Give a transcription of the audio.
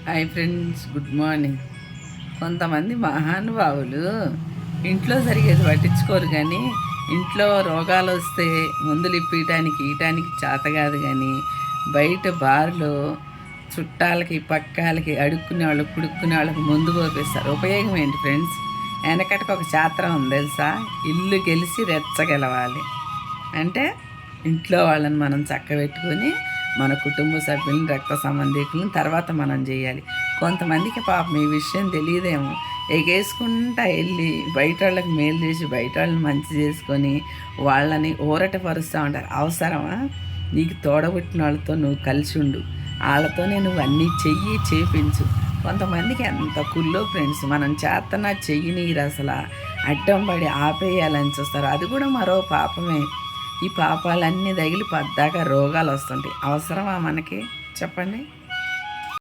Hi friends, good morning. కొంతమంది మహానుభావులు ఇంట్లో జరిగేది పట్టించుకోరు, కానీ ఇంట్లో రోగాలు వస్తే మందులు ఇవ్వటానికి చేత కాదు, కానీ బయట బార్లో చుట్టాలకి పక్కాలకి అడుక్కునే వాళ్ళకి పుడుక్కునే వాళ్ళకి ముందు పోపిస్తారు. ఉపయోగం ఏంటి ఫ్రెండ్స్? వెనకటికి ఒక శాస్త్రం ఉంది తెలుసా? ఇల్లు గెలిచి రెచ్చగెలవాలి అంటే ఇంట్లో వాళ్ళని మనం చక్కబెట్టుకొని మన కుటుంబ సభ్యులను, రక్త సంబంధికులను తర్వాత మనం చేయాలి. కొంతమందికి పాపం ఈ విషయం తెలియదేమో, ఎగేసుకుంటా వెళ్ళి బయట వాళ్ళకి మేలు చేసి బయట వాళ్ళని మంచి చేసుకొని వాళ్ళని ఊరట పరుస్తూ ఉంటారు. అవసరమా? నీకు తోడబుట్టిన వాళ్ళతో నువ్వు కలిసి ఉండు, వాళ్ళతోనే నువ్వు అన్నీ చేపించు. కొంతమందికి ఎంత కుల్లో ఫ్రెండ్స్, మనం చేతన చెయ్యనీరు, అసలు అడ్డం పడి ఆపేయాలని చూస్తారు. అది కూడా మరో పాపమే. ఈ పాపాలన్నీ తగిలి పద్దాక రోగాలు వస్తుంటాయి. అవసరమా మనకి? చెప్పండి.